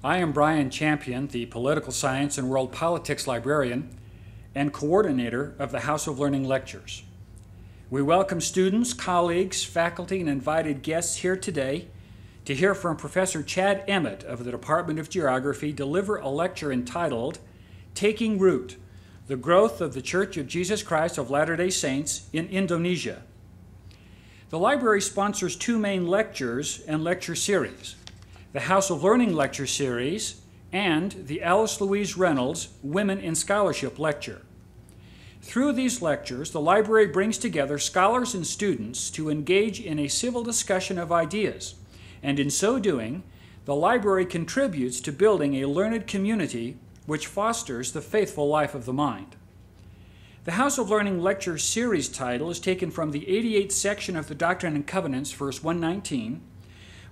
I am Brian Champion, the Political Science and World Politics Librarian and coordinator of the House of Learning Lectures. We welcome students, colleagues, faculty, and invited guests here today to hear from Professor Chad Emmett of the Department of Geography deliver a lecture entitled Taking Root, the Growth of the Church of Jesus Christ of Latter-day Saints in Indonesia. The library sponsors two main lectures and lecture series: the House of Learning Lecture Series and the Alice Louise Reynolds Women in Scholarship Lecture. Through these lectures, the library brings together scholars and students to engage in a civil discussion of ideas, and in so doing, the library contributes to building a learned community which fosters the faithful life of the mind. The House of Learning Lecture Series title is taken from the 88th section of the Doctrine and Covenants, verse 119,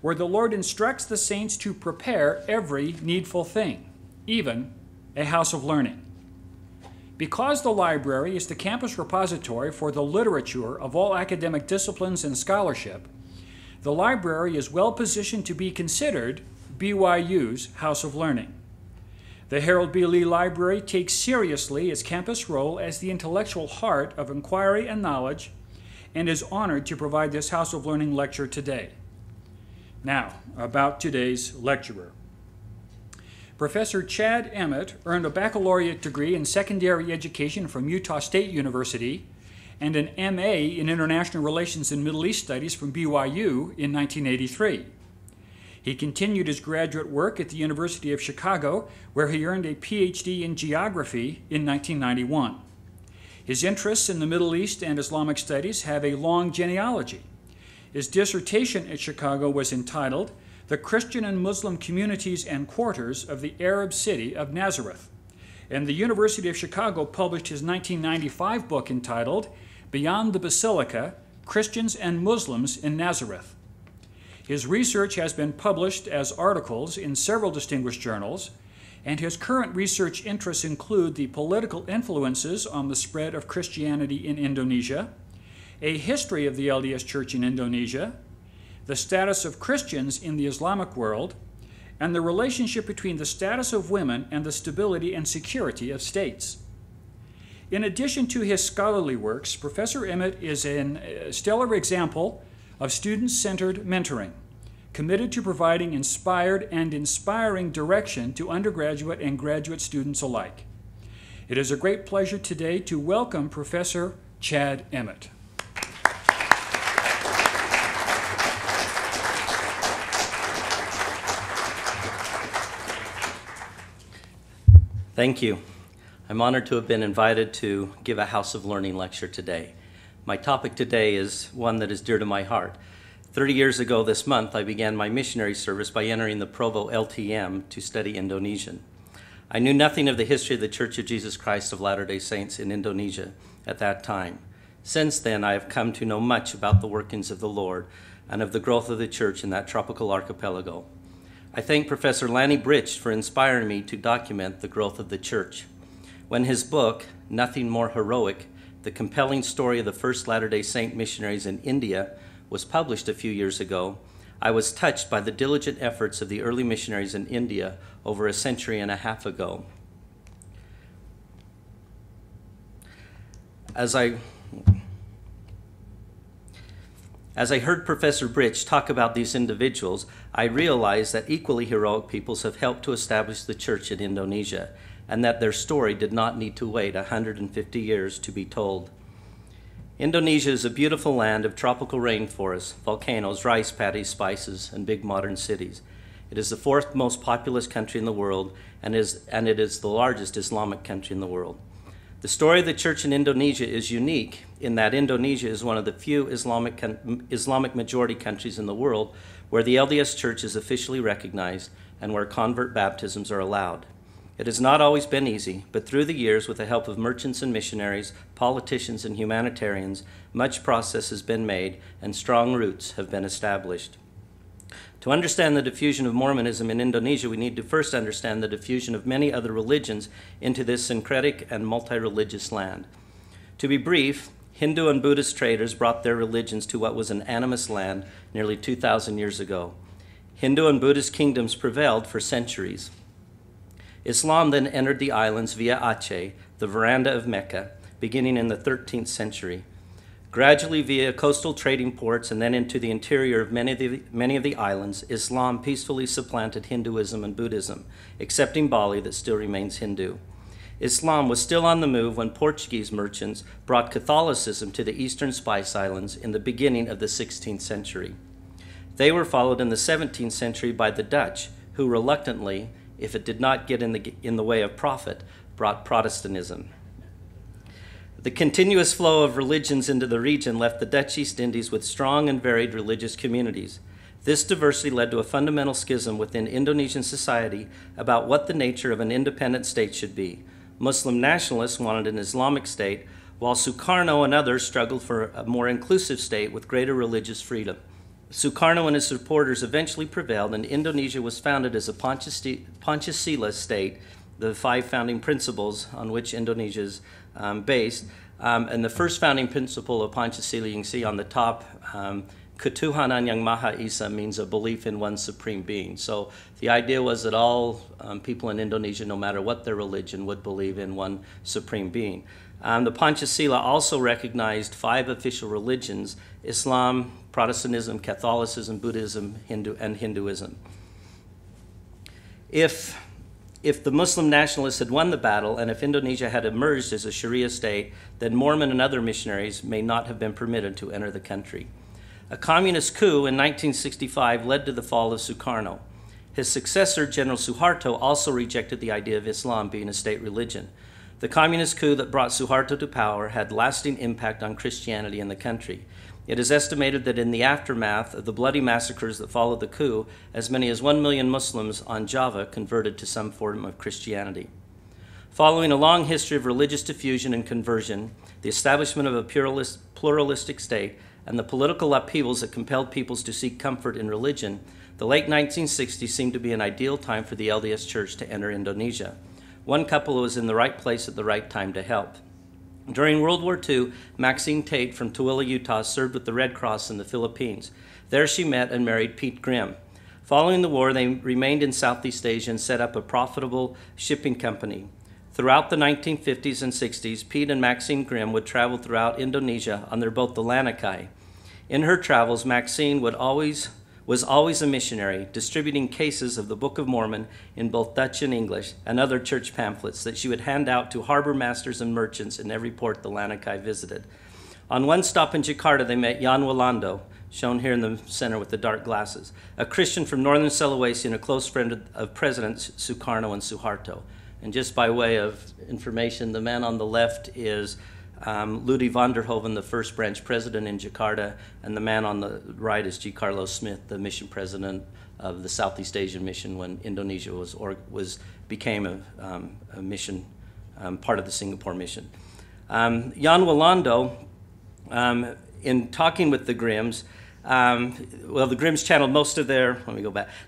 where the Lord instructs the saints to prepare every needful thing, even a house of learning. Because the library is the campus repository for the literature of all academic disciplines and scholarship, the library is well positioned to be considered BYU's House of Learning. The Harold B. Lee Library takes seriously its campus role as the intellectual heart of inquiry and knowledge, and is honored to provide this House of Learning lecture today. Now, about today's lecturer. Professor Chad Emmett earned a baccalaureate degree in secondary education from Utah State University and an MA in International Relations and Middle East Studies from BYU in 1983. He continued his graduate work at the University of Chicago, where he earned a PhD in geography in 1991. His interests in the Middle East and Islamic studies have a long genealogy. His dissertation at Chicago was entitled The Christian and Muslim Communities and Quarters of the Arab City of Nazareth, and the University of Chicago published his 1995 book entitled Beyond the Basilica, Christians and Muslims in Nazareth. His research has been published as articles in several distinguished journals, and his current research interests include the political influences on the spread of Christianity in Indonesia, a history of the LDS Church in Indonesia, the status of Christians in the Islamic world, and the relationship between the status of women and the stability and security of states. In addition to his scholarly works, Professor Emmett is a stellar example of student-centered mentoring, committed to providing inspired and inspiring direction to undergraduate and graduate students alike. It is a great pleasure today to welcome Professor Chad Emmett. Thank you. I'm honored to have been invited to give a House of Learning lecture today. My topic today is one that is dear to my heart. 30 years ago this month, I began my missionary service by entering the Provo LTM to study Indonesian. I knew nothing of the history of the Church of Jesus Christ of Latter-day Saints in Indonesia at that time. Since then, I have come to know much about the workings of the Lord and of the growth of the church in that tropical archipelago. I thank Professor Lanny Britch for inspiring me to document the growth of the church. When his book, Nothing More Heroic, the compelling story of the first Latter-day Saint missionaries in India, was published a few years ago, I was touched by the diligent efforts of the early missionaries in India over a century and a half ago. As I heard Professor Britch talk about these individuals, I realized that equally heroic peoples have helped to establish the church in Indonesia, and that their story did not need to wait 150 years to be told. Indonesia is a beautiful land of tropical rainforests, volcanoes, rice paddies, spices, and big modern cities. It is the fourth most populous country in the world, and it is the largest Islamic country in the world. The story of the church in Indonesia is unique in that Indonesia is one of the few Islamic majority countries in the world where the LDS Church is officially recognized and where convert baptisms are allowed. It has not always been easy, but through the years, with the help of merchants and missionaries, politicians and humanitarians, much progress has been made and strong roots have been established. To understand the diffusion of Mormonism in Indonesia, we need to first understand the diffusion of many other religions into this syncretic and multi-religious land. To be brief, Hindu and Buddhist traders brought their religions to what was an animist land nearly 2,000 years ago. Hindu and Buddhist kingdoms prevailed for centuries. Islam then entered the islands via Aceh, the veranda of Mecca, beginning in the 13th century. Gradually via coastal trading ports and then into the interior of many of the islands, Islam peacefully supplanted Hinduism and Buddhism, excepting Bali that still remains Hindu. Islam was still on the move when Portuguese merchants brought Catholicism to the eastern Spice Islands in the beginning of the 16th century. They were followed in the 17th century by the Dutch, who reluctantly, if it did not get in the way of profit, brought Protestantism. The continuous flow of religions into the region left the Dutch East Indies with strong and varied religious communities. This diversity led to a fundamental schism within Indonesian society about what the nature of an independent state should be. Muslim nationalists wanted an Islamic state, while Sukarno and others struggled for a more inclusive state with greater religious freedom. Sukarno and his supporters eventually prevailed, and Indonesia was founded as a Pancasila state, the 5 founding principles on which Indonesia is based. And the first founding principle of Pancasila, you can see on the top, Ketuhanan Yang Maha Esa means a belief in one supreme being. So the idea was that all people in Indonesia, no matter what their religion, would believe in one supreme being. The Pancasila also recognized 5 official religions: Islam, Protestantism, Catholicism, Buddhism, and Hinduism. If the Muslim nationalists had won the battle and if Indonesia had emerged as a Sharia state, then Mormon and other missionaries may not have been permitted to enter the country. A communist coup in 1965 led to the fall of Sukarno. His successor, General Suharto, also rejected the idea of Islam being a state religion. The communist coup that brought Suharto to power had lasting impact on Christianity in the country. It is estimated that in the aftermath of the bloody massacres that followed the coup, as many as 1 million Muslims on Java converted to some form of Christianity. Following a long history of religious diffusion and conversion, the establishment of a pluralistic state, and the political upheavals that compelled peoples to seek comfort in religion, the late 1960s seemed to be an ideal time for the LDS Church to enter Indonesia. One couple was in the right place at the right time to help. During World War II, Maxine Tate from Tooele, Utah, served with the Red Cross in the Philippines. There she met and married Pete Grimm. Following the war, they remained in Southeast Asia and set up a profitable shipping company. Throughout the 1950s and 60s, Pete and Maxine Grimm would travel throughout Indonesia on their boat, the Lanakai. In her travels, Maxine was always a missionary, distributing cases of the Book of Mormon in both Dutch and English and other church pamphlets that she would hand out to harbor masters and merchants in every port the Lanakai visited. On one stop in Jakarta, they met Jan Walando, shown here in the center with the dark glasses, a Christian from northern Sulawesi and a close friend of Presidents Sukarno and Suharto. And just by way of information, the man on the left is Ludi van der Hoven, the first branch president in Jakarta, and the man on the right is G. Carlos Smith, the mission president of the Southeast Asian Mission when Indonesia became a mission, part of the Singapore mission. Jan Walando, in talking with the Grimms, the Grimms channeled most of their,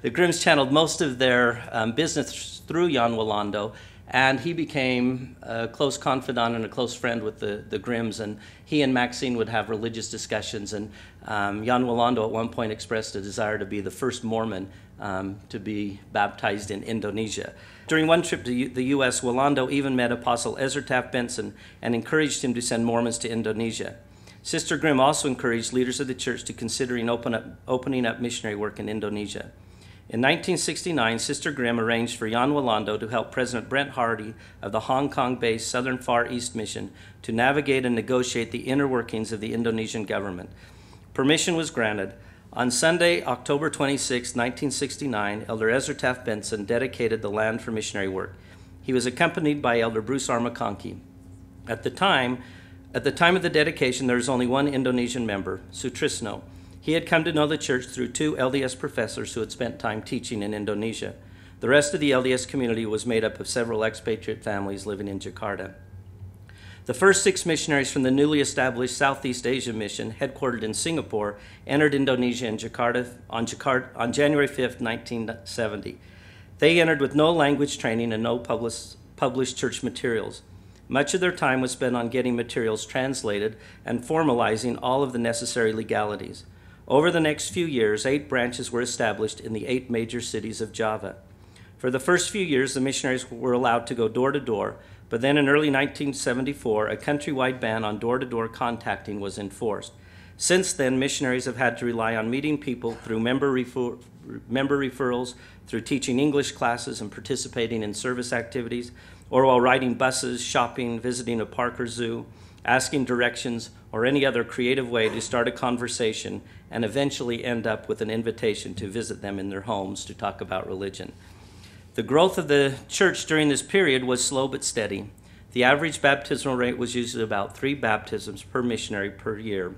the Grimms channeled most of their business through Jan Walando, and he became a close confidant and a close friend with the Grimms, and he and Maxine would have religious discussions, and Jan Walando at one point expressed a desire to be the first Mormon to be baptized in Indonesia. During one trip to the U.S., Walando even met Apostle Ezra Taft Benson and encouraged him to send Mormons to Indonesia. Sister Grimm also encouraged leaders of the church to considering opening up missionary work in Indonesia. In 1969, Sister Grimm arranged for Jan Walando to help President Brent Hardy of the Hong Kong-based Southern Far East Mission to navigate and negotiate the inner workings of the Indonesian government. Permission was granted. On Sunday, October 26, 1969, Elder Ezra Taft Benson dedicated the land for missionary work. He was accompanied by Elder Bruce R. McConkie. At the time of the dedication, there was only one Indonesian member, Sutrisno. He had come to know the church through two LDS professors who had spent time teaching in Indonesia. The rest of the LDS community was made up of several expatriate families living in Jakarta. The first 6 missionaries from the newly established Southeast Asia Mission, headquartered in Singapore, entered Indonesia in Jakarta on January 5, 1970. They entered with no language training and no published church materials. Much of their time was spent on getting materials translated and formalizing all of the necessary legalities. Over the next few years, 8 branches were established in the 8 major cities of Java. For the first few years, the missionaries were allowed to go door to door, but then in early 1974, a countrywide ban on door-to-door contacting was enforced. Since then, missionaries have had to rely on meeting people through member referrals, through teaching English classes and participating in service activities, or while riding buses, shopping, visiting a park or zoo, asking directions, or any other creative way to start a conversation and eventually end up with an invitation to visit them in their homes to talk about religion. The growth of the church during this period was slow but steady. The average baptismal rate was usually about 3 baptisms per missionary per year.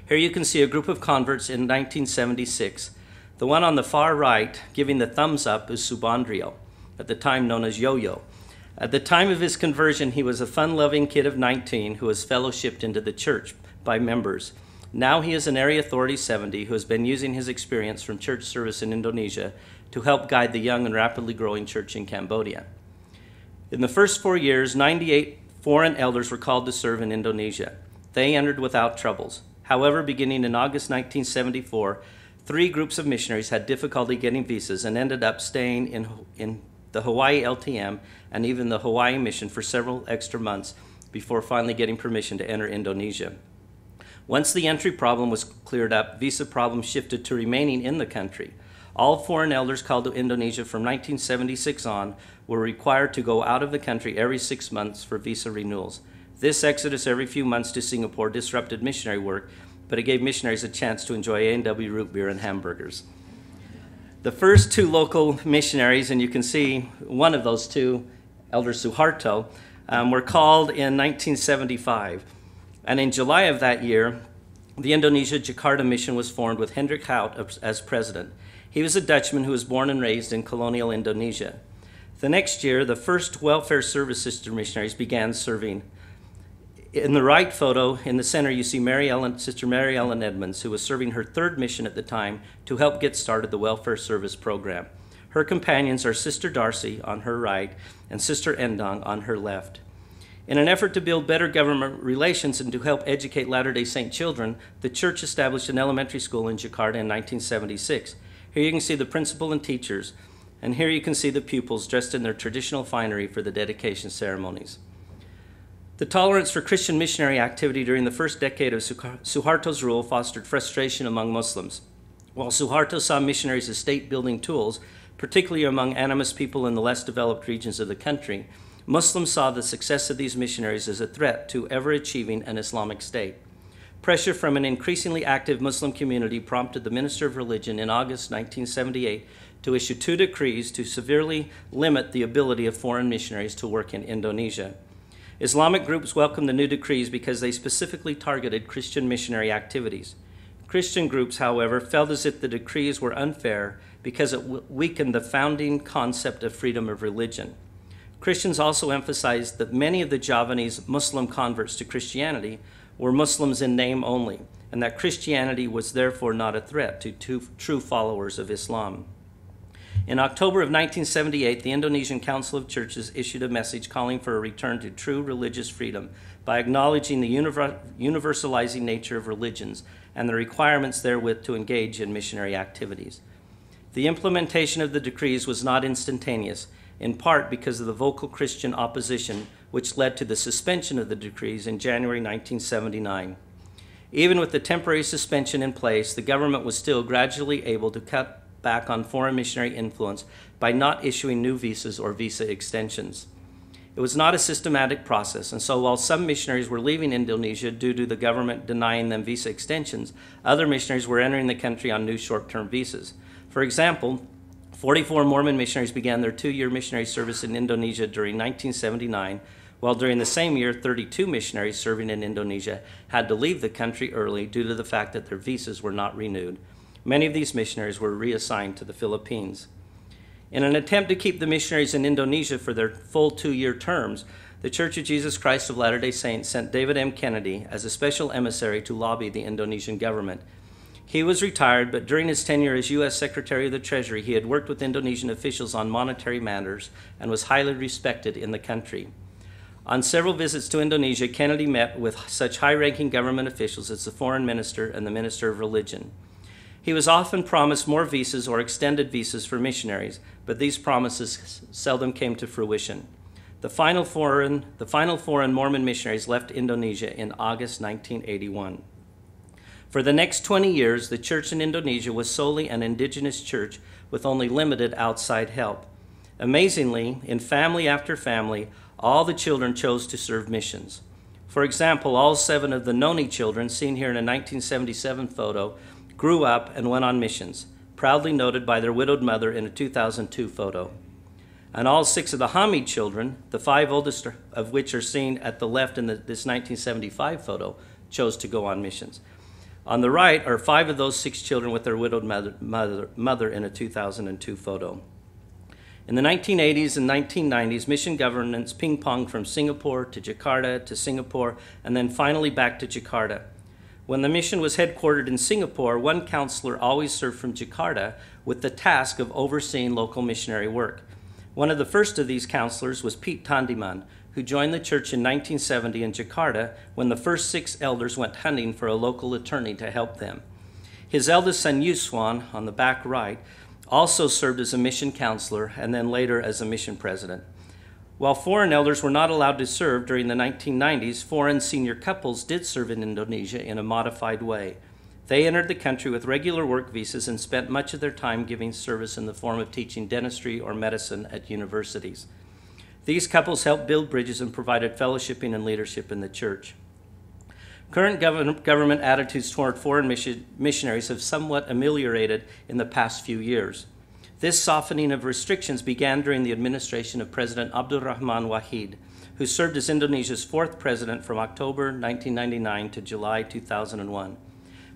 Here you can see a group of converts in 1976. The one on the far right, giving the thumbs up, is Subandrio, at the time known as Yo-Yo. At the time of his conversion, he was a fun-loving kid of 19 who was fellowshipped into the church by members. Now he is an area authority 70 who has been using his experience from church service in Indonesia to help guide the young and rapidly growing church in Cambodia. In the first 4 years, 98 foreign elders were called to serve in Indonesia. They entered without troubles. However, beginning in August 1974, 3 groups of missionaries had difficulty getting visas and ended up staying in the Hawaii LTM and even the Hawaii mission for several extra months before finally getting permission to enter Indonesia. Once the entry problem was cleared up, visa problems shifted to remaining in the country. All foreign elders called to Indonesia from 1976 on were required to go out of the country every 6 months for visa renewals. This exodus every few months to Singapore disrupted missionary work, but it gave missionaries a chance to enjoy A&W root beer and hamburgers. The first 2 local missionaries, and you can see one of those 2, Elder Suharto, were called in 1975. And in July of that year, the Indonesia Jakarta mission was formed with Hendrik Hout as president. He was a Dutchman who was born and raised in colonial Indonesia. The next year, the first welfare service sister missionaries began serving. In the right photo, in the center, you see Sister Mary Ellen Edmonds, who was serving her 3rd mission at the time to help get started the welfare service program. Her companions are Sister Darcy on her right and Sister Endong on her left. In an effort to build better government relations and to help educate Latter-day Saint children, the church established an elementary school in Jakarta in 1976. Here you can see the principal and teachers, and here you can see the pupils dressed in their traditional finery for the dedication ceremonies. The tolerance for Christian missionary activity during the first decade of Suharto's rule fostered frustration among Muslims. While Suharto saw missionaries as state-building tools, particularly among animist people in the less developed regions of the country, Muslims saw the success of these missionaries as a threat to ever achieving an Islamic state. Pressure from an increasingly active Muslim community prompted the Minister of Religion in August 1978 to issue 2 decrees to severely limit the ability of foreign missionaries to work in Indonesia. Islamic groups welcomed the new decrees because they specifically targeted Christian missionary activities. Christian groups, however, felt as if the decrees were unfair because it weakened the founding concept of freedom of religion. Christians also emphasized that many of the Javanese Muslim converts to Christianity were Muslims in name only, and that Christianity was therefore not a threat to true followers of Islam. In October of 1978, the Indonesian Council of Churches issued a message calling for a return to true religious freedom by acknowledging the universalizing nature of religions and the requirements therewith to engage in missionary activities. The implementation of the decrees was not instantaneous, in part because of the vocal Christian opposition, which led to the suspension of the decrees in January 1979. Even with the temporary suspension in place, the government was still gradually able to cut back on foreign missionary influence by not issuing new visas or visa extensions. It was not a systematic process, and so while some missionaries were leaving Indonesia due to the government denying them visa extensions, other missionaries were entering the country on new short-term visas. For example, 44 Mormon missionaries began their 2-year missionary service in Indonesia during 1979, while during the same year, 32 missionaries serving in Indonesia had to leave the country early due to the fact that their visas were not renewed. Many of these missionaries were reassigned to the Philippines. In an attempt to keep the missionaries in Indonesia for their full 2-year terms, the Church of Jesus Christ of Latter-day Saints sent David M. Kennedy as a special emissary to lobby the Indonesian government. He was retired, but during his tenure as U.S. Secretary of the Treasury, he had worked with Indonesian officials on monetary matters and was highly respected in the country. On several visits to Indonesia, Kennedy met with such high-ranking government officials as the Foreign Minister and the Minister of Religion. He was often promised more visas or extended visas for missionaries, but these promises seldom came to fruition. The final foreign Mormon missionaries left Indonesia in August 1981. For the next 20 years, the church in Indonesia was solely an indigenous church with only limited outside help. Amazingly, in family after family, all the children chose to serve missions. For example, all 7 of the Noni children, seen here in a 1977 photo, grew up and went on missions, proudly noted by their widowed mother in a 2002 photo. And all 6 of the Hamid children, the 5 oldest of which are seen at the left in this 1975 photo, chose to go on missions. On the right are 5 of those 6 children with their widowed mother in a 2002 photo. In the 1980s and 1990s, mission governments ping-ponged from Singapore to Jakarta to Singapore, and then finally back to Jakarta. When the mission was headquartered in Singapore, one counselor always served from Jakarta with the task of overseeing local missionary work. One of the first of these counselors was Pete Tandiman, who joined the church in 1970 in Jakarta when the first 6 elders went hunting for a local attorney to help them. His eldest son, Yuswan, on the back right, also served as a mission counselor and then later as a mission president. While foreign elders were not allowed to serve during the 1990s, foreign senior couples did serve in Indonesia in a modified way. They entered the country with regular work visas and spent much of their time giving service in the form of teaching dentistry or medicine at universities. These couples helped build bridges and provided fellowshipping and leadership in the church. Current government attitudes toward foreign missionaries have somewhat ameliorated in the past few years. This softening of restrictions began during the administration of President Abdurrahman Wahid, who served as Indonesia's 4th president from October 1999 to July 2001.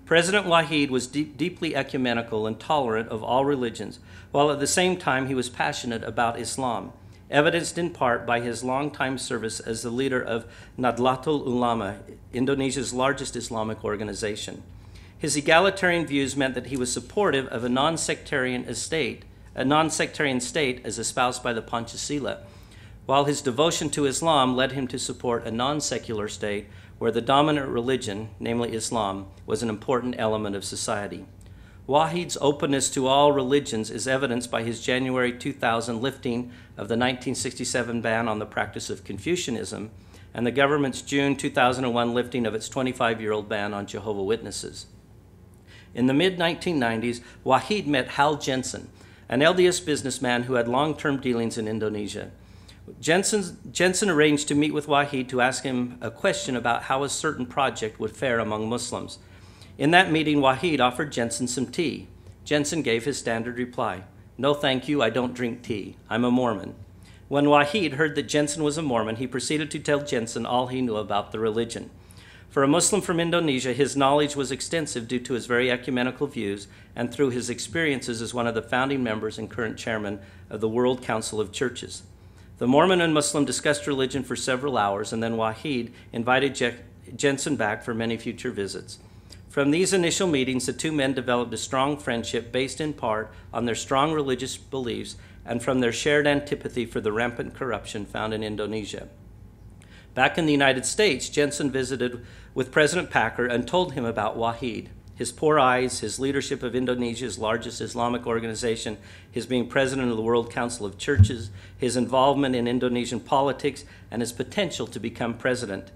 President Wahid was deeply ecumenical and tolerant of all religions, while at the same time he was passionate about Islam, evidenced in part by his longtime service as the leader of Nahdlatul Ulama, Indonesia's largest Islamic organization. His egalitarian views meant that he was supportive of a non-sectarian state as espoused by the Pancasila, while his devotion to Islam led him to support a non-secular state where the dominant religion, namely Islam, was an important element of society. Wahid's openness to all religions is evidenced by his January 2000 lifting of the 1967 ban on the practice of Confucianism and the government's June 2001 lifting of its 25-year-old ban on Jehovah's Witnesses. In the mid-1990s, Wahid met Hal Jensen, an LDS businessman who had long-term dealings in Indonesia. Jensen arranged to meet with Wahid to ask him a question about how a certain project would fare among Muslims. In that meeting, Wahid offered Jensen some tea. Jensen gave his standard reply, "No thank you, I don't drink tea. I'm a Mormon." When Wahid heard that Jensen was a Mormon, he proceeded to tell Jensen all he knew about the religion. For a Muslim from Indonesia, his knowledge was extensive due to his very ecumenical views and through his experiences as one of the founding members and current chairman of the World Council of Churches. The Mormon and Muslim discussed religion for several hours, and then Wahid invited Jensen back for many future visits. From these initial meetings, the 2 men developed a strong friendship based in part on their strong religious beliefs and from their shared antipathy for the rampant corruption found in Indonesia. Back in the United States, Jensen visited with President Packer and told him about Wahid, his poor eyes, his leadership of Indonesia's largest Islamic organization, his being president of the World Council of Churches, his involvement in Indonesian politics, and his potential to become president.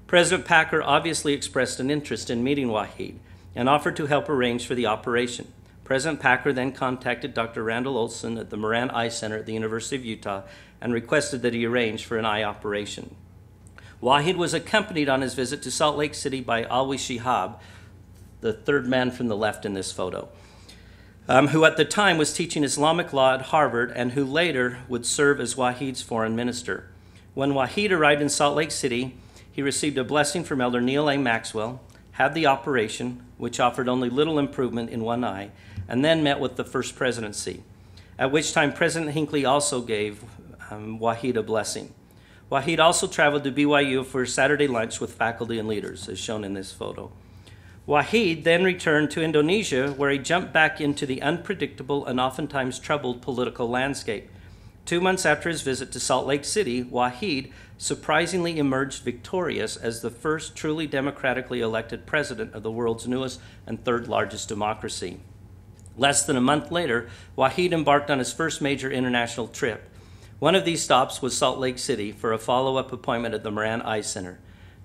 President Packer obviously expressed an interest in meeting Wahid and offered to help arrange for the operation. President Packer then contacted Dr. Randall Olson at the Moran Eye Center at the University of Utah and requested that he arrange for an eye operation. Wahid was accompanied on his visit to Salt Lake City by Alwi Shihab, the third man from the left in this photo, who at the time was teaching Islamic law at Harvard and who later would serve as Wahid's foreign minister. When Wahid arrived in Salt Lake City, he received a blessing from Elder Neil A. Maxwell, had the operation, which offered only little improvement in one eye, and then met with the First Presidency, at which time President Hinckley also gave Wahid a blessing. Wahid also traveled to BYU for a Saturday lunch with faculty and leaders, as shown in this photo. Wahid then returned to Indonesia, where he jumped back into the unpredictable and oftentimes troubled political landscape. 2 months after his visit to Salt Lake City, Wahid surprisingly emerged victorious as the first truly democratically elected president of the world's newest and third largest democracy. Less than a month later, Wahid embarked on his first major international trip. One of these stops was Salt Lake City for a follow-up appointment at the Moran Eye Center.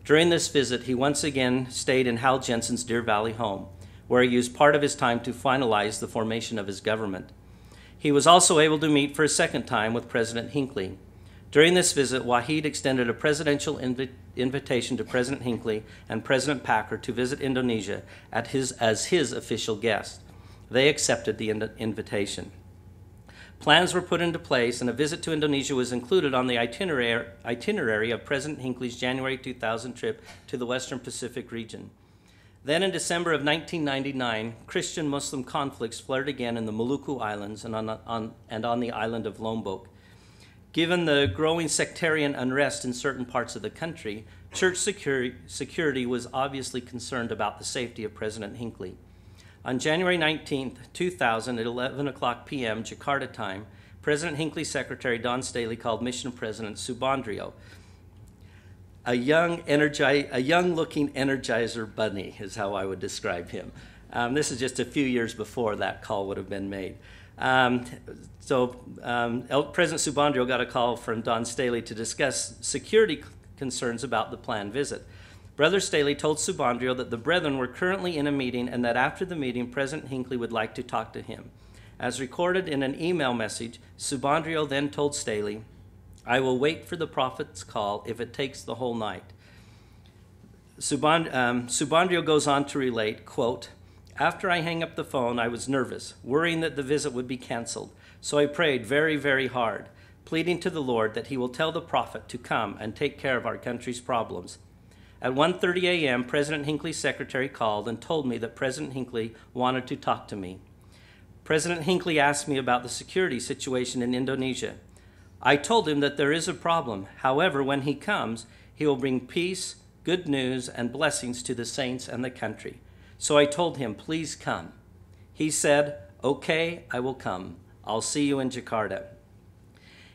During this visit, he once again stayed in Hal Jensen's Deer Valley home, where he used part of his time to finalize the formation of his government. He was also able to meet for a second time with President Hinckley. During this visit, Wahid extended a presidential invitation to President Hinckley and President Packer to visit Indonesia as his official guest. They accepted the invitation. Plans were put into place, and a visit to Indonesia was included on the itinerary of President Hinckley's January 2000 trip to the Western Pacific region. Then in December of 1999, Christian-Muslim conflicts flared again in the Maluku Islands and on the island of Lombok. Given the growing sectarian unrest in certain parts of the country, church security was obviously concerned about the safety of President Hinckley. On January 19, 2000, at 11:00 p.m. Jakarta time, President Hinckley's secretary, Don Staley, called Mission President Subandrio. A young-looking Energizer bunny is how I would describe him. This is just a few years before that call would have been made. President Subandrio got a call from Don Staley to discuss security concerns about the planned visit. Brother Staley told Subandrio that the brethren were currently in a meeting and that after the meeting, President Hinckley would like to talk to him. As recorded in an email message, Subandrio then told Staley, "I will wait for the prophet's call if it takes the whole night." Subandrio goes on to relate, quote, "After I hang up the phone, I was nervous, worrying that the visit would be canceled. So I prayed very, very hard, pleading to the Lord that he will tell the prophet to come and take care of our country's problems. At 1:30 a.m., President Hinckley's secretary called and told me that President Hinckley wanted to talk to me. President Hinckley asked me about the security situation in Indonesia. I told him that there is a problem. However, when he comes, he will bring peace, good news, and blessings to the saints and the country. So I told him, please come. He said, okay, I will come. I'll see you in Jakarta.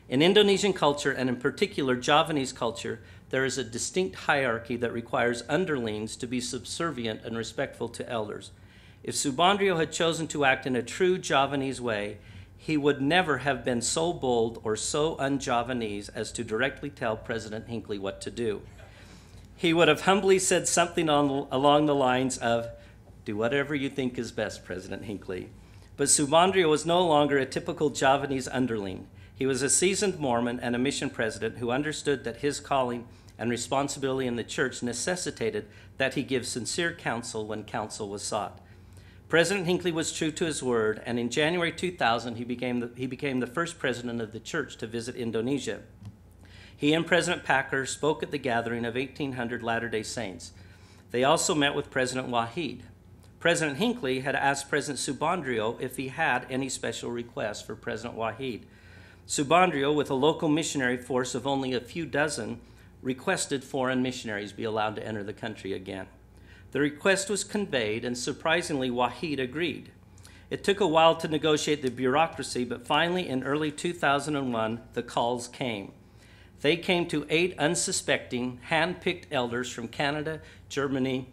In Indonesian culture, and in particular Javanese culture, there is a distinct hierarchy that requires underlings to be subservient and respectful to elders. If Subandrio had chosen to act in a true Javanese way, he would never have been so bold or so un-Javanese as to directly tell President Hinckley what to do. He would have humbly said something along the lines of, do whatever you think is best, President Hinckley. But Subandrio was no longer a typical Javanese underling. He was a seasoned Mormon and a mission president who understood that his calling and responsibility in the church necessitated that he give sincere counsel when counsel was sought. President Hinckley was true to his word, and in January 2000, he became the first president of the church to visit Indonesia. He and President Packer spoke at the gathering of 1,800 Latter-day Saints. They also met with President Wahid. President Hinckley had asked President Subandrio if he had any special requests for President Wahid. Subandrio, with a local missionary force of only a few dozen, requested foreign missionaries be allowed to enter the country again. The request was conveyed, and surprisingly, Wahid agreed. It took a while to negotiate the bureaucracy, but finally, in early 2001, the calls came. They came to 8 unsuspecting, hand-picked elders from Canada, Germany,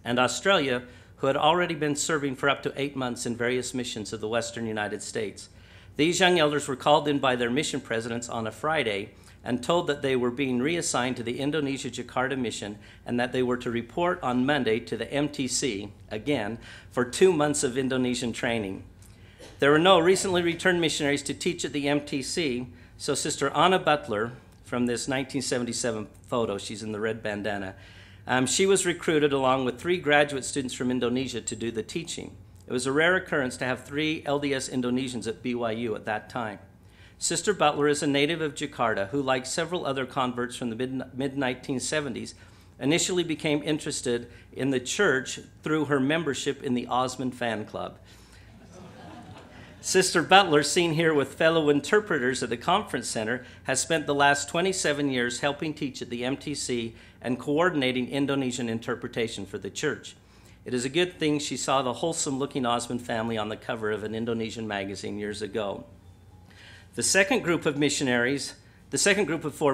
and Australia who had already been serving for up to 8 months in various missions of the Western United States. These young elders were called in by their mission presidents on a Friday and told that they were being reassigned to the Indonesia Jakarta mission and that they were to report on Monday to the MTC, again, for 2 months of Indonesian training. There were no recently returned missionaries to teach at the MTC, so Sister Anna Butler, from this 1977 photo, she's in the red bandana, she was recruited along with 3 graduate students from Indonesia to do the teaching. It was a rare occurrence to have 3 LDS Indonesians at BYU at that time. Sister Butler is a native of Jakarta who, like several other converts from the mid-1970s, initially became interested in the church through her membership in the Osman fan club. Sister Butler, seen here with fellow interpreters at the conference center, has spent the last 27 years helping teach at the MTC and coordinating Indonesian interpretation for the church. It is a good thing she saw the wholesome-looking Osman family on the cover of an Indonesian magazine years ago. The second group of 4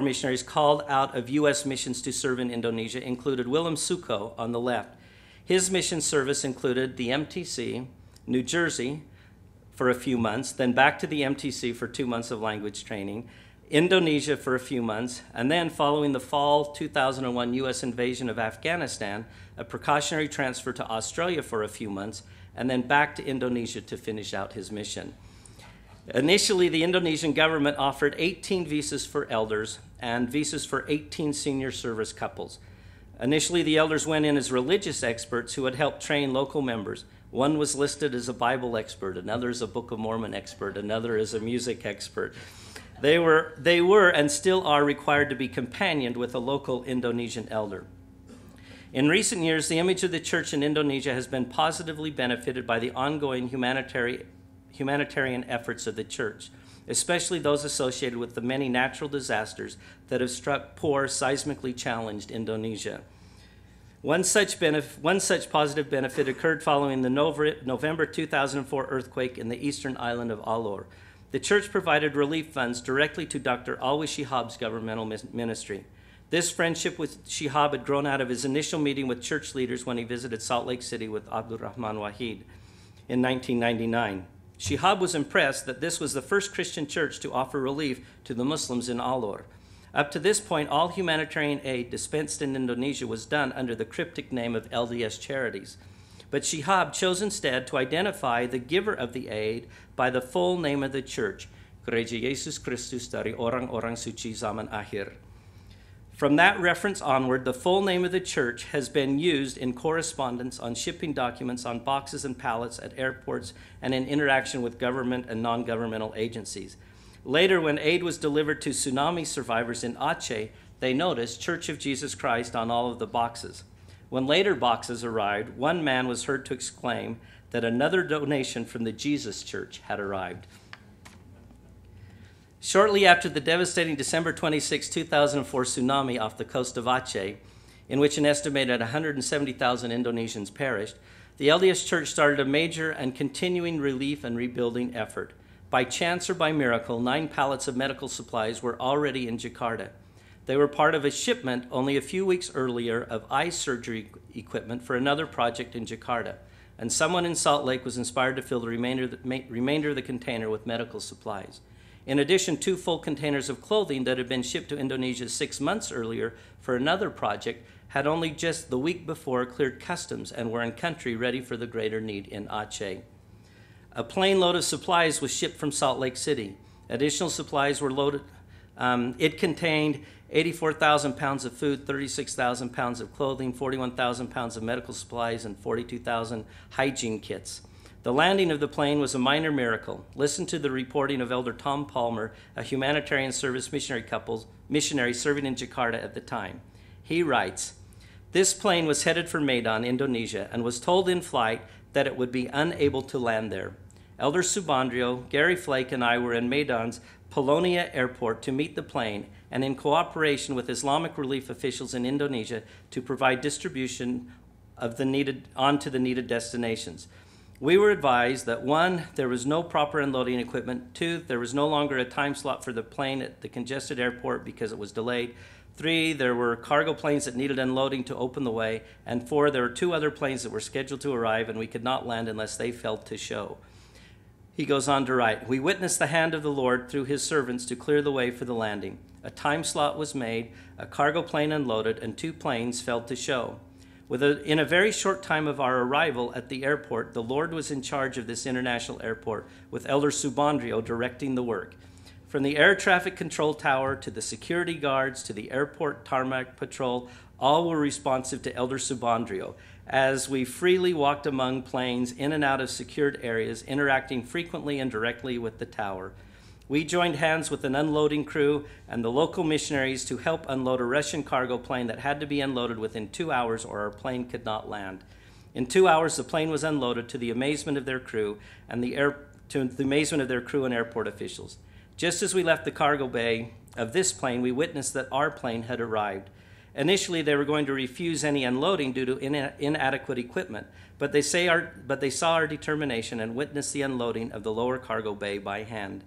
missionaries called out of U.S. missions to serve in Indonesia included Willem Suko on the left. His mission service included the MTC, New Jersey, for a few months, then back to the MTC for 2 months of language training, Indonesia for a few months, and then following the fall 2001 U.S. invasion of Afghanistan, a precautionary transfer to Australia for a few months, and then back to Indonesia to finish out his mission. Initially, the Indonesian government offered 18 visas for elders and visas for 18 senior service couples. Initially, the elders went in as religious experts who had helped train local members. One was listed as a Bible expert, another as a Book of Mormon expert, another as a music expert. They were and still are required to be companioned with a local Indonesian elder. In recent years, the image of the church in Indonesia has been positively benefited by the ongoing humanitarian efforts of the church, especially those associated with the many natural disasters that have struck poor, seismically challenged Indonesia. One such positive benefit occurred following the November 2004 earthquake in the eastern island of Alor. The church provided relief funds directly to Dr. Alwi Shihab's governmental ministry. This friendship with Shihab had grown out of his initial meeting with church leaders when he visited Salt Lake City with Abdul Rahman Wahid in 1999. Shihab was impressed that this was the first Christian church to offer relief to the Muslims in Alor. Up to this point, all humanitarian aid dispensed in Indonesia was done under the cryptic name of LDS Charities. But Shihab chose instead to identify the giver of the aid by the full name of the church, Gereja Yesus Kristus dari Orang-Orang Suci Zaman Akhir. From that reference onward, the full name of the church has been used in correspondence, on shipping documents, on boxes and pallets at airports, and in interaction with government and non-governmental agencies. Later, when aid was delivered to tsunami survivors in Aceh, they noticed Church of Jesus Christ on all of the boxes. When later boxes arrived, one man was heard to exclaim that another donation from the Jesus Church had arrived. Shortly after the devastating December 26, 2004 tsunami off the coast of Aceh, in which an estimated 170,000 Indonesians perished, the LDS Church started a major and continuing relief and rebuilding effort. By chance or by miracle, 9 pallets of medical supplies were already in Jakarta. They were part of a shipment only a few weeks earlier of eye surgery equipment for another project in Jakarta, and someone in Salt Lake was inspired to fill the remainder of the container with medical supplies. In addition, 2 full containers of clothing that had been shipped to Indonesia 6 months earlier for another project had only just the week before cleared customs and were in country ready for the greater need in Aceh. A plane load of supplies was shipped from Salt Lake City. Additional supplies were loaded. It contained 84,000 pounds of food, 36,000 pounds of clothing, 41,000 pounds of medical supplies, and 42,000 hygiene kits. The landing of the plane was a minor miracle. Listen to the reporting of Elder Tom Palmer, a humanitarian service missionary serving in Jakarta at the time. He writes, "This plane was headed for Medan, Indonesia, and was told in flight that it would be unable to land there. Elder Subandrio, Gary Flake, and I were in Medan's Polonia Airport to meet the plane and in cooperation with Islamic relief officials in Indonesia to provide distribution of onto the needed destinations. We were advised that 1, there was no proper unloading equipment, 2, there was no longer a time slot for the plane at the congested airport because it was delayed, 3, there were cargo planes that needed unloading to open the way, and 4, there were 2 other planes that were scheduled to arrive and we could not land unless they failed to show. He goes on to write, "We witnessed the hand of the Lord through his servants to clear the way for the landing. A time slot was made, a cargo plane unloaded, and 2 planes fell to show. In a very short time of our arrival at the airport, the Lord was in charge of this international airport, with Elder Subandrio directing the work. From the air traffic control tower to the security guards to the airport tarmac patrol, all were responsive to Elder Subandrio, as we freely walked among planes in and out of secured areas, interacting frequently and directly with the tower. We joined hands with an unloading crew and the local missionaries to help unload a Russian cargo plane that had to be unloaded within 2 hours or our plane could not land. In 2 hours, the plane was unloaded to the amazement of their crew and airport officials. Just as we left the cargo bay of this plane, we witnessed that our plane had arrived. Initially, they were going to refuse any unloading due to inadequate equipment, but they saw our determination and witnessed the unloading of the lower cargo bay by hand.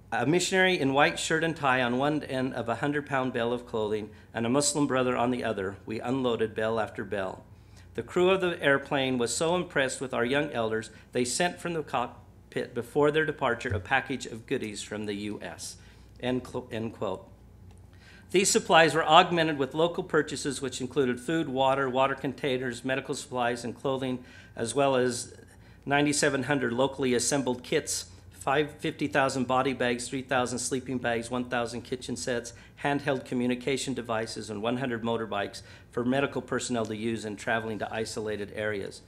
A missionary in white shirt and tie on one end of a 100-pound bale of clothing and a Muslim brother on the other, we unloaded bell after bell. The crew of the airplane was so impressed with our young elders, they sent from the cockpit before their departure a package of goodies from the U.S." End quote. These supplies were augmented with local purchases which included food, water containers, medical supplies, and clothing, as well as 9,700 locally assembled kits, 50,000 body bags, 3,000 sleeping bags, 1,000 kitchen sets, handheld communication devices, and 100 motorbikes for medical personnel to use in traveling to isolated areas.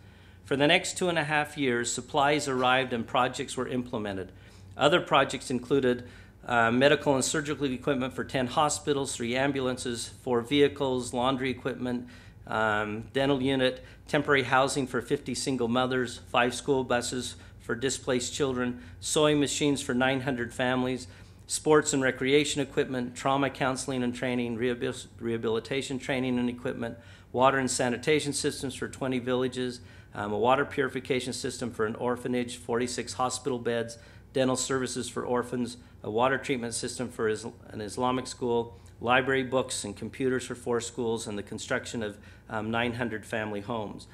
For the next 2.5 years, supplies arrived and projects were implemented. Other projects included medical and surgical equipment for 10 hospitals, 3 ambulances, 4 vehicles, laundry equipment, dental unit, temporary housing for 50 single mothers, 5 school buses for displaced children, sewing machines for 900 families, sports and recreation equipment, trauma counseling and training, rehabilitation training and equipment, water and sanitation systems for 20 villages, a water purification system for an orphanage, 46 hospital beds, dental services for orphans, a water treatment system for an Islamic school, library books and computers for 4 schools, and the construction of 900 family homes.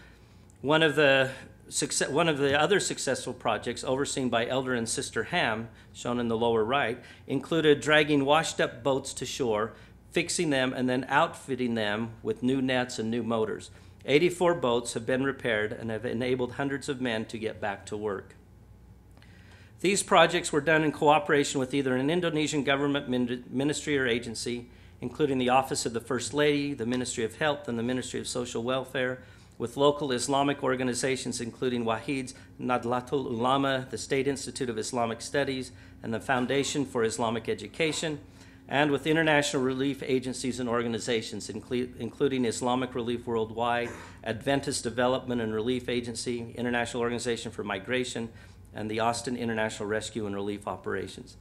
One of the other successful projects overseen by Elder and Sister Ham, shown in the lower right, included dragging washed-up boats to shore, fixing them, and then outfitting them with new nets and new motors. 84 boats have been repaired and have enabled hundreds of men to get back to work. These projects were done in cooperation with either an Indonesian government ministry or agency, including the Office of the First Lady, the Ministry of Health, and the Ministry of Social Welfare, with local Islamic organizations including Wahid's Nadlatul Ulama, the State Institute of Islamic Studies, and the Foundation for Islamic Education, and with international relief agencies and organizations, including Islamic Relief Worldwide, Adventist Development and Relief Agency, International Organization for Migration, and the Austin International Rescue and Relief Operations.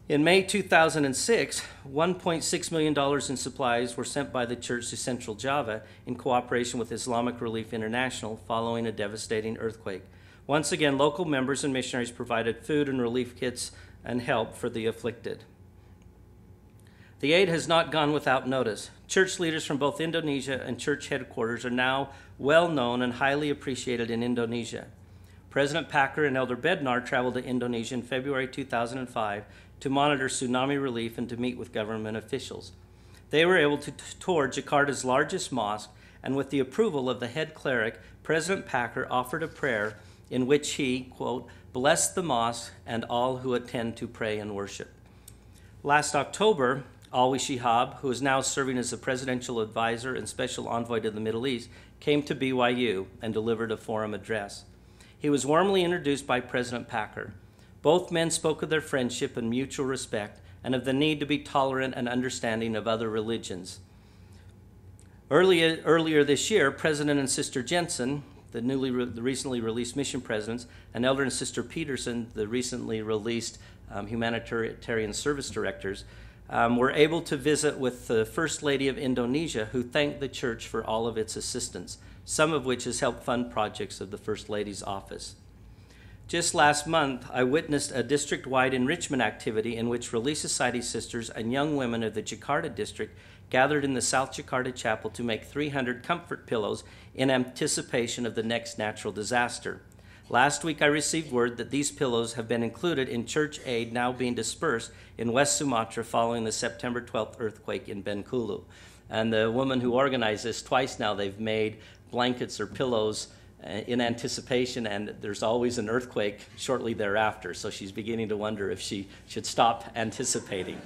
In May 2006, $1.6 million in supplies were sent by the church to Central Java in cooperation with Islamic Relief International following a devastating earthquake. Once again, local members and missionaries provided food and relief kits and help for the afflicted. The aid has not gone without notice. Church leaders from both Indonesia and church headquarters are now well known and highly appreciated in Indonesia. President Packer and Elder Bednar traveled to Indonesia in February 2005 to monitor tsunami relief and to meet with government officials. They were able to tour Jakarta's largest mosque, and with the approval of the head cleric, President Packer offered a prayer in which he, quote, blessed the mosque and all who attend to pray and worship. Last October, Alwi Shihab, who is now serving as the presidential advisor and special envoy to the Middle East, came to BYU and delivered a forum address. He was warmly introduced by President Packer. Both men spoke of their friendship and mutual respect and of the need to be tolerant and understanding of other religions. Earlier this year, President and Sister Jensen, the recently released mission presidents, and Elder and Sister Peterson, the recently released humanitarian service directors, were able to visit with the First Lady of Indonesia, who thanked the church for all of its assistance, some of which has helped fund projects of the First Lady's office. Just last month, I witnessed a district-wide enrichment activity in which Relief Society sisters and young women of the Jakarta district gathered in the South Jakarta Chapel to make 300 comfort pillows in anticipation of the next natural disaster. Last week I received word that these pillows have been included in church aid now being dispersed in West Sumatra following the September 12th earthquake in Bengkulu. And the woman who organized this, twice now they've made blankets or pillows in anticipation, and there's always an earthquake shortly thereafter, so she's beginning to wonder if she should stop anticipating.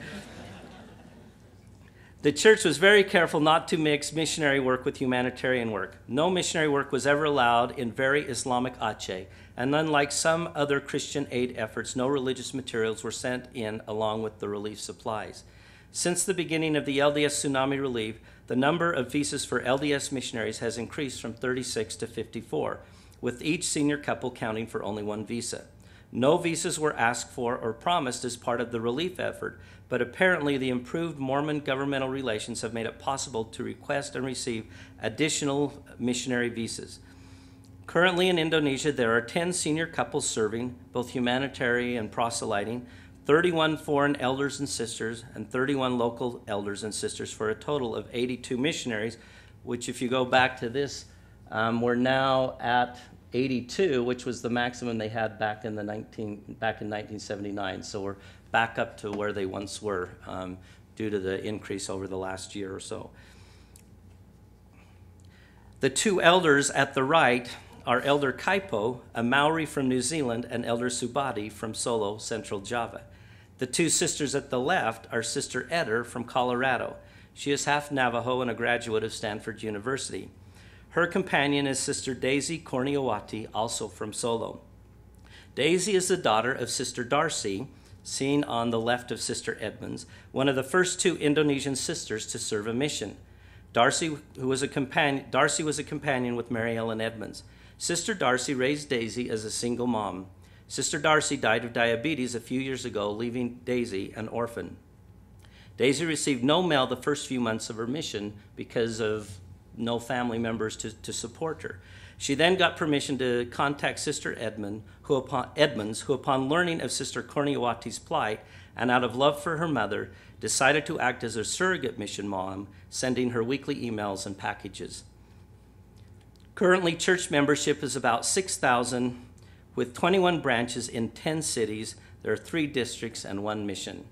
The church was very careful not to mix missionary work with humanitarian work. No missionary work was ever allowed in very Islamic Aceh, and unlike some other Christian aid efforts, no religious materials were sent in along with the relief supplies. Since the beginning of the LDS tsunami relief, the number of visas for LDS missionaries has increased from 36 to 54, with each senior couple counting for only one visa. No visas were asked for or promised as part of the relief effort, but apparently the improved Mormon governmental relations have made it possible to request and receive additional missionary visas. Currently in Indonesia, there are 10 senior couples serving, both humanitarian and proselyting, 31 foreign elders and sisters, and 31 local elders and sisters, for a total of 82 missionaries, which if you go back to this, we're now at 82, which was the maximum they had back in 1979. So we're back up to where they once were due to the increase over the last year or so. The two elders at the right are Elder Kaipo, a Maori from New Zealand, and Elder Subadi from Solo, Central Java. The two sisters at the left are Sister Eder from Colorado. She is half Navajo and a graduate of Stanford University. Her companion is Sister Daisy Korniawati, also from Solo. Daisy is the daughter of Sister Darcy, seen on the left of Sister Edmonds, one of the first two Indonesian sisters to serve a mission. Darcy was a companion with Mary Ellen Edmonds. Sister Darcy raised Daisy as a single mom. Sister Darcy died of diabetes a few years ago, leaving Daisy an orphan. Daisy received no mail the first few months of her mission because of no family members to support her. She then got permission to contact Sister Edmonds, who upon learning of Sister Korniawati's plight and out of love for her mother, decided to act as a surrogate mission mom, sending her weekly emails and packages. Currently, church membership is about 6,000, with 21 branches in 10 cities. There are 3 districts and 1 mission.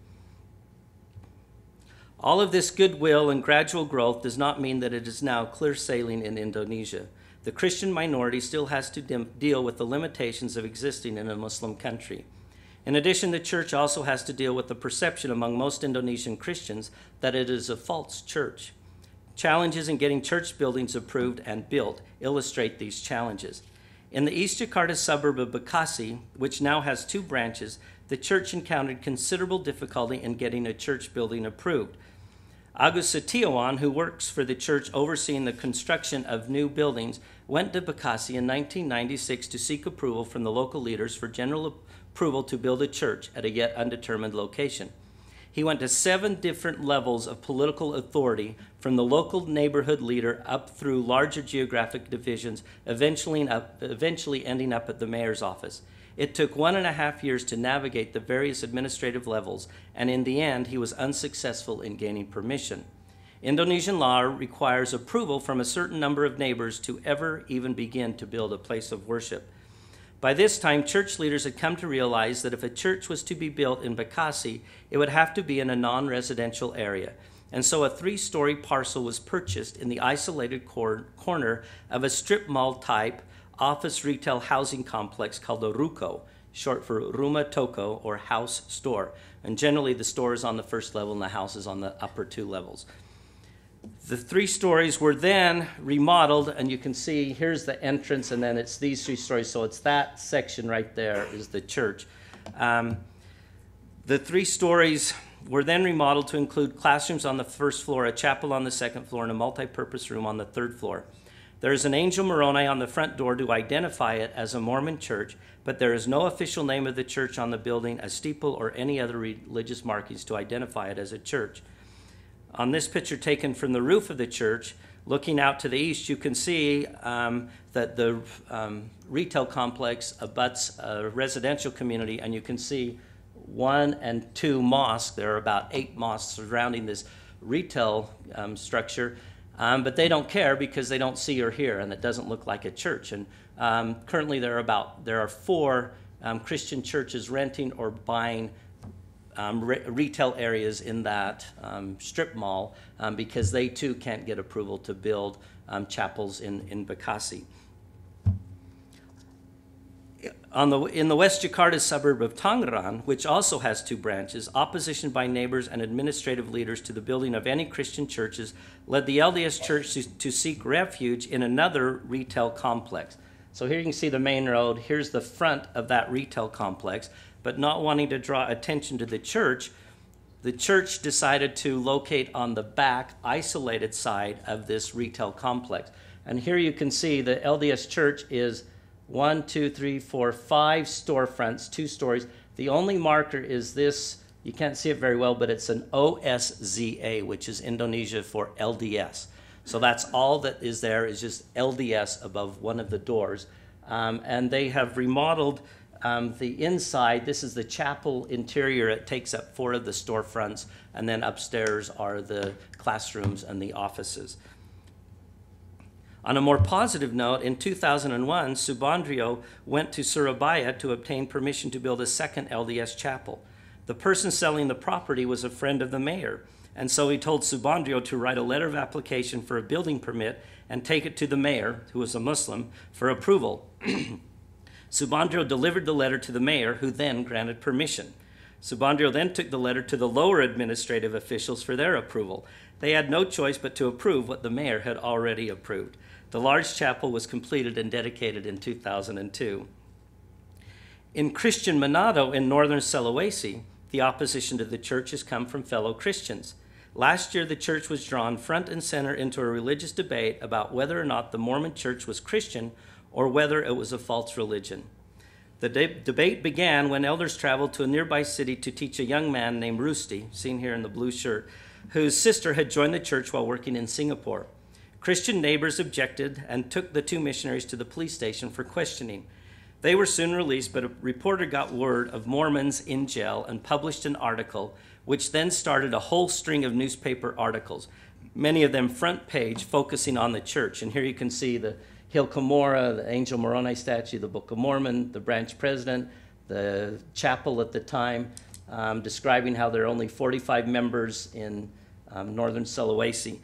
All of this goodwill and gradual growth does not mean that it is now clear sailing in Indonesia. The Christian minority still has to deal with the limitations of existing in a Muslim country. In addition, the church also has to deal with the perception among most Indonesian Christians that it is a false church. Challenges in getting church buildings approved and built illustrate these challenges. In the East Jakarta suburb of Bekasi, which now has 2 branches, the church encountered considerable difficulty in getting a church building approved. Agus Setiawan, who works for the church overseeing the construction of new buildings, went to Bekasi in 1996 to seek approval from the local leaders for general approval to build a church at a yet undetermined location. He went to 7 different levels of political authority, from the local neighborhood leader up through larger geographic divisions, eventually ending up at the mayor's office. It took 1.5 years to navigate the various administrative levels, and in the end, he was unsuccessful in gaining permission. Indonesian law requires approval from a certain number of neighbors to ever even begin to build a place of worship. By this time, church leaders had come to realize that if a church was to be built in Bekasi, it would have to be in a non-residential area. And so a 3-story parcel was purchased in the isolated corner of a strip mall type office retail housing complex called a ruko, short for Rumah Toko, or house store. And generally the store is on the first level and the house is on the upper 2 levels. The 3 stories were then remodeled, and you can see here's the entrance, and then it's these 3 stories. So it's that section right there is the church. The 3 stories were then remodeled to include classrooms on the first floor, a chapel on the second floor, and a multi-purpose room on the 3rd floor. There is an angel Moroni on the front door to identify it as a Mormon church, but there is no official name of the church on the building, a steeple, or any other religious markings to identify it as a church. On this picture taken from the roof of the church, looking out to the east, you can see that the retail complex abuts a residential community, and you can see 1 and 2 mosques. There are about 8 mosques surrounding this retail structure, but they don't care because they don't see or hear, and it doesn't look like a church. And Currently, there are 4 Christian churches renting or buying retail areas in that strip mall because they too can't get approval to build chapels in Bekasi. In the West Jakarta suburb of Tangerang, which also has 2 branches, opposition by neighbors and administrative leaders to the building of any Christian churches led the LDS Church to seek refuge in another retail complex. So here you can see the main road. Here's the front of that retail complex. But not wanting to draw attention to the church decided to locate on the back, isolated side of this retail complex. And here you can see the LDS Church is 1, 2, 3, 4, 5 storefronts, 2 stories. The only marker is this. You can't see it very well, but it's an OSZA, which is Indonesia for LDS. So that's all that is there, is just LDS above one of the doors. And they have remodeled the inside. This is the chapel interior. It takes up 4 of the storefronts, and then upstairs are the classrooms and the offices. On a more positive note, in 2001, Subandrio went to Surabaya to obtain permission to build a second LDS chapel. The person selling the property was a friend of the mayor, and so he told Subandrio to write a letter of application for a building permit and take it to the mayor, who was a Muslim, for approval. Subandrio delivered the letter to the mayor, who then granted permission. Subandrio then took the letter to the lower administrative officials for their approval. They had no choice but to approve what the mayor had already approved. The large chapel was completed and dedicated in 2002. In Christian Manado in northern Sulawesi, the opposition to the church has come from fellow Christians. Last year, the church was drawn front and center into a religious debate about whether or not the Mormon church was Christian or whether it was a false religion. The debate began when elders traveled to a nearby city to teach a young man named Rusty, seen here in the blue shirt, whose sister had joined the church while working in Singapore. Christian neighbors objected and took the 2 missionaries to the police station for questioning. They were soon released, but a reporter got word of Mormons in jail and published an article, which then started a whole string of newspaper articles, many of them front page, focusing on the church. And here you can see the Hill Cumorah, the Angel Moroni statue, the Book of Mormon, the branch president, the chapel at the time, describing how there are only 45 members in northern Sulawesi.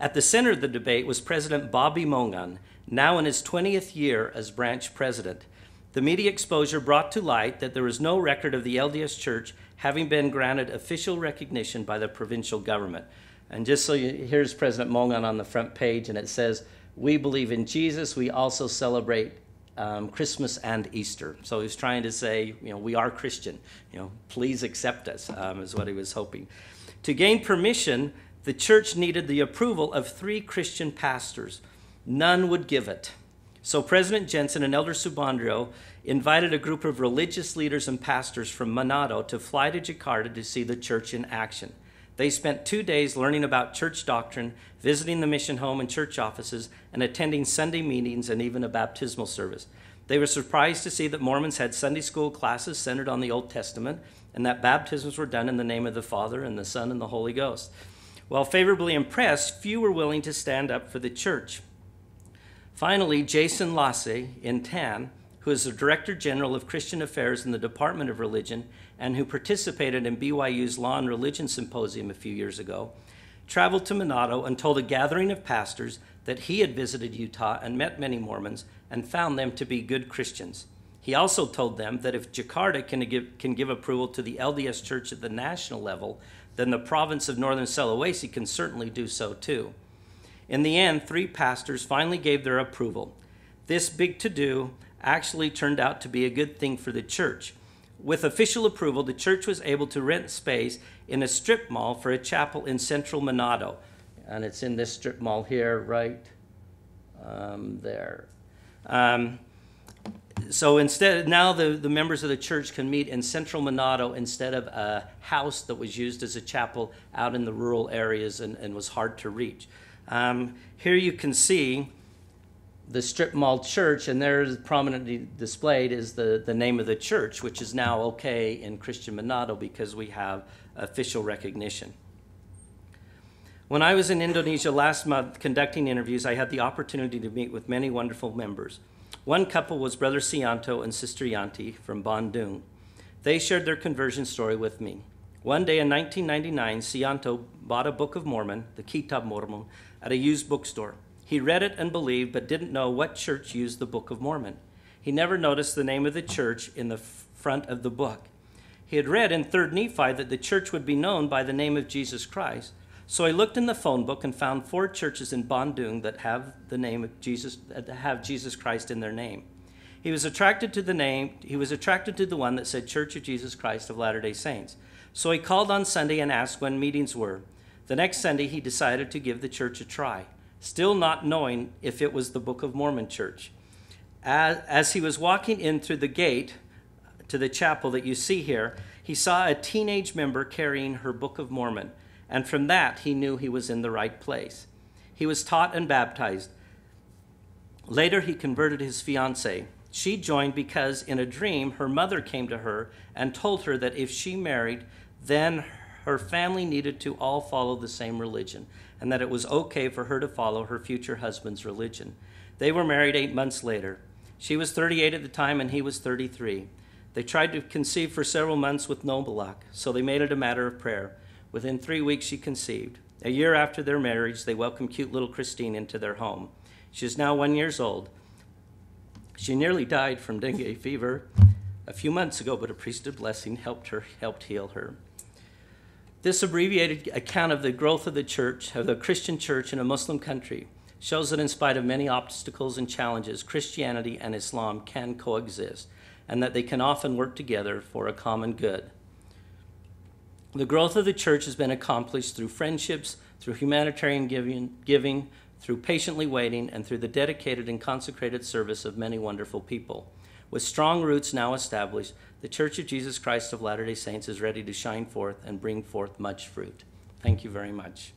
At the center of the debate was President Bobby Mongan, now in his 20th year as branch president. The media exposure brought to light that there was no record of the LDS Church having been granted official recognition by the provincial government. And just so here's President Mongan on the front page, and it says, "We believe in Jesus. We also celebrate Christmas and Easter." So he's trying to say, we are Christian. Please accept us, is what he was hoping. To gain permission, the church needed the approval of 3 Christian pastors. None would give it. So President Jensen and Elder Subandrio invited a group of religious leaders and pastors from Manado to fly to Jakarta to see the church in action. They spent 2 days learning about church doctrine, visiting the mission home and church offices, and attending Sunday meetings and even a baptismal service. They were surprised to see that Mormons had Sunday school classes centered on the Old Testament and that baptisms were done in the name of the Father and the Son and the Holy Ghost. While favorably impressed, few were willing to stand up for the church. Finally, Jason Lasse in Tan, who is the Director General of Christian Affairs in the Department of Religion and who participated in BYU's Law and Religion Symposium a few years ago, traveled to Manado and told a gathering of pastors that he had visited Utah and met many Mormons and found them to be good Christians. He also told them that if Jakarta can give approval to the LDS Church at the national level, then the province of Northern Sulawesi can certainly do so too. In the end, 3 pastors finally gave their approval. This big to-do actually turned out to be a good thing for the church. With official approval, the church was able to rent space in a strip mall for a chapel in central Manado. And it's in this strip mall here, right there. So instead, now the members of the church can meet in central Manado instead of a house that was used as a chapel out in the rural areas and was hard to reach. Here you can see the strip mall church, and there prominently displayed is the name of the church, which is now okay in Christian Manado because we have official recognition. When I was in Indonesia last month conducting interviews, I had the opportunity to meet with many wonderful members. One couple was Brother Cianto and Sister Yanti from Bandung. They shared their conversion story with me. One day in 1999, Cianto bought a Book of Mormon, the Kitab Mormon, at a used bookstore. He read it and believed, but didn't know what church used the Book of Mormon. He never noticed the name of the church in the front of the book. He had read in 3rd Nephi that the church would be known by the name of Jesus Christ. So he looked in the phone book and found 4 churches in Bandung that have the name of Jesus, that have Jesus Christ in their name. He was attracted to the one that said Church of Jesus Christ of Latter-day Saints. So he called on Sunday and asked when meetings were. The next Sunday, he decided to give the church a try, still not knowing if it was the Book of Mormon church. As he was walking in through the gate to the chapel that you see here, he saw a teenage member carrying her Book of Mormon, and from that, he knew he was in the right place. He was taught and baptized. Later, he converted his fiancée. She joined because in a dream, her mother came to her and told her that if she married, then her family needed to all follow the same religion, and that it was okay for her to follow her future husband's religion. They were married 8 months later. She was 38 at the time, and he was 33. They tried to conceive for several months with no luck, so they made it a matter of prayer. Within 3 weeks, she conceived. A year after their marriage, they welcomed cute little Christine into their home. She is now 1 year old. She nearly died from dengue fever a few months ago, but a priesthood blessing helped heal her. This abbreviated account of the growth of the church, of the Christian church in a Muslim country, shows that in spite of many obstacles and challenges, Christianity and Islam can coexist, and that they can often work together for a common good. The growth of the church has been accomplished through friendships, through humanitarian giving, through patiently waiting, and through the dedicated and consecrated service of many wonderful people. With strong roots now established, the Church of Jesus Christ of Latter-day Saints is ready to shine forth and bring forth much fruit. Thank you very much.